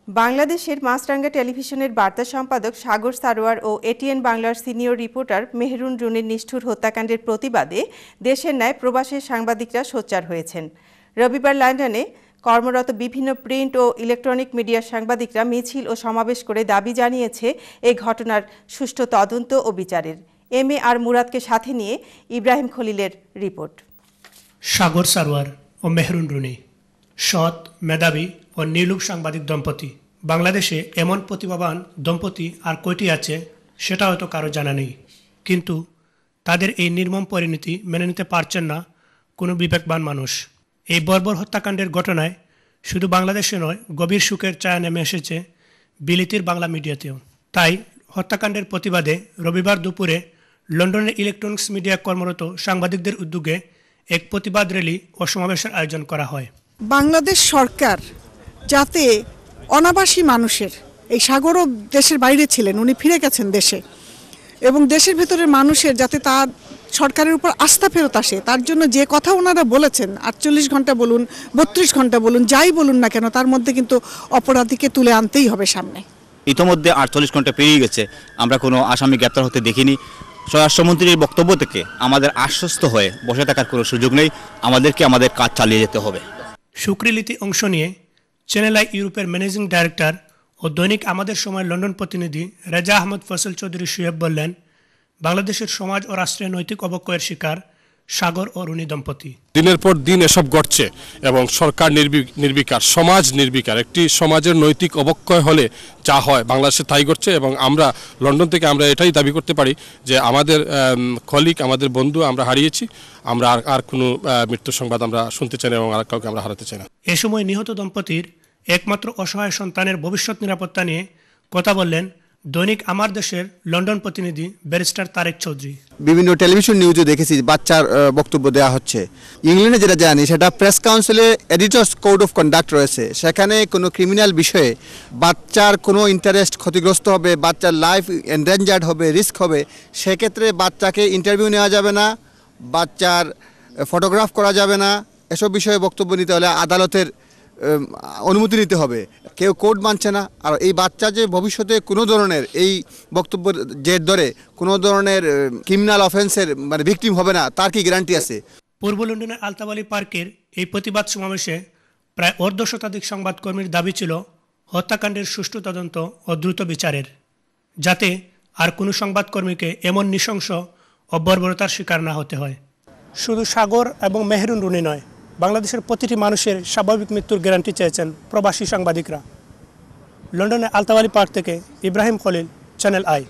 বাংলাদেশের মাছরাঙ্গা টেলিভিশনের বার্তা সম্পাদক সাগর সারোয়ার ও এটিএন বাংলার সিনিয়র রিপোর্টার মেহেরুন রুনির নিষ্ঠুর হত্যাকাণ্ডের প্রতিবাদে দেশের ন্যায় প্রবাসের সাংবাদিকরা সোচ্চার হয়েছেন। রবিবার লন্ডনে কর্মরত বিভিন্ন প্রিন্ট ও ইলেকট্রনিক মিডিয়ার সাংবাদিকরা মিছিল ও সমাবেশ করে দাবি জানিয়েছে এই ঘটনার সুষ্ঠু তদন্ত ও বিচারের। আর মুরাদকে সাথে নিয়ে ইব্রাহিম খলিলের রিপোর্ট। সাগর সারোয়ার ও মেহেরুন রুনি সৎ, মেধাবী ও নির্লোভ সাংবাদিক দম্পতি। বাংলাদেশে এমন প্রতিভাবান দম্পতি আর কয়টি আছে সেটা হয়তো কারো জানা নেই, কিন্তু তাদের এই নির্মম পরিণতি মেনে নিতে পারছেন না কোনো বিবেকবান মানুষ। এই বর্বর হত্যাকাণ্ডের ঘটনায় শুধু বাংলাদেশে নয়, গভীর শোকের ছায়া নেমে এসেছে বিলিতির বাংলা মিডিয়াতেও। তাই হত্যাকাণ্ডের প্রতিবাদে রবিবার দুপুরে লন্ডনের ইলেকট্রনিক্স মিডিয়া কর্মরত সাংবাদিকদের উদ্যোগে এক প্রতিবাদ র্যালি ও সমাবেশের আয়োজন করা হয়। বাংলাদেশ সরকার যাতে অনাবাসী মানুষের, এই সাগরও দেশের বাইরে ছিলেন, উনি ফিরে গেছেন দেশে, এবং দেশের ভেতরের মানুষের যাতে তার সরকারের উপর আস্থা ফেরত আসে, তার জন্য যে কথা ওনারা বলেছেন, 48 ঘন্টা বলুন, 32 ঘন্টা বলুন, যাই বলুন না কেন, তার মধ্যে কিন্তু অপরাধীকে তুলে আনতেই হবে সামনে। ইতোমধ্যে 48 ঘন্টা পেরিয়ে গেছে, আমরা কোনো আসামি গ্রেপ্তার হতে দেখিনি। স্বরাষ্ট্রমন্ত্রীর বক্তব্য থেকে আমাদের আশ্বস্ত হয়ে বসে থাকার কোনো সুযোগ নেই, আমাদেরকে আমাদের কাজ চালিয়ে যেতে হবে। শুক্রিলিতে অংশ নিয়ে চ্যানেল আই ইউরোপের ম্যানেজিং ডাইরেক্টর ও দৈনিক আমাদের সময় লন্ডন প্রতিনিধি রেজা আহমদ ফসল চৌধুরী সুয়েব বললেন, বাংলাদেশের সমাজ ও রাষ্ট্রের নৈতিক অবক্ষয়ের শিকার সাগর ও রুনি দম্পতি। দিনের পর দিন এসব ঘটছে এবং সরকার নির্বিকার, সমাজ নির্বিকার। একটি সমাজের নৈতিক অবক্ষয় হলে যা হয় বাংলাদেশে তাই ঘটছে, এবং আমরা লন্ডন থেকে আমরা এটাই দাবি করতে পারি যে আমাদের কলিগ, আমাদের বন্ধু আমরা হারিয়েছি। আমরা আর কোনো মৃত্যু সংবাদ আমরা শুনতে চাই না এবং আর কাউকে আমরা হারাতে চাই না। এ সময় নিহত দম্পতির একমাত্র অসহায় সন্তানের ভবিষ্যৎ নিরাপত্তা নিয়ে কথা বললেন দৈনিক আমার দেশের লন্ডন প্রতিনিধি ব্যারিস্টার তারেক চৌধুরী। বিভিন্ন টেলিভিশন নিউজে দেখেছি বাচ্চার বক্তব্য দেওয়া হচ্ছে। ইংল্যান্ডে যেটা জানি সেটা প্রেস কাউন্সিলে এডিটর্স কোড অফ কন্ডাক্ট রয়েছে, সেখানে কোনো ক্রিমিনাল বিষয়ে বাচ্চার কোনো ইন্টারেস্ট ক্ষতিগ্রস্ত হবে, বাচ্চার লাইফ এন্ডেঞ্জার্ড হবে, রিস্ক হবে, সেক্ষেত্রে বাচ্চাকে ইন্টারভিউ নেওয়া যাবে না, বাচ্চার ফটোগ্রাফ করা যাবে না। এসব বিষয়ে বক্তব্য নিতে হলে আদালতের অনুমতি নিতে হবে। কেউ কোড মানছে না। আর এই বাচ্চা যে ভবিষ্যতে কোনো ধরনের এই বক্তব্যের জের ধরে কোনো ধরনের ক্রিমিনাল অফেন্সের ভিকটিম হবে না, তার কি গ্যারান্টি আছে? পূর্ব লন্ডনের আলতাবালি পার্কের এই প্রতিবাদ সমাবেশে প্রায় 1/2 শতাধিক সংবাদকর্মীর দাবি ছিল হত্যাকাণ্ডের সুষ্ঠু তদন্ত ও দ্রুত বিচারের, যাতে আর কোনো সংবাদকর্মীকে এমন নৃশংস ও বর্বরতার শিকার না হতে হয়। শুধু সাগর এবং মেহেরুন রুনি নয়, বাংলাদেশের প্রতিটি মানুষের স্বাভাবিক মৃত্যুর গ্যারান্টি চেয়েছেন প্রবাসী সাংবাদিকরা। লন্ডনের আলতাবালি পার্ক থেকে ইব্রাহিম খলিল, চ্যানেল আই।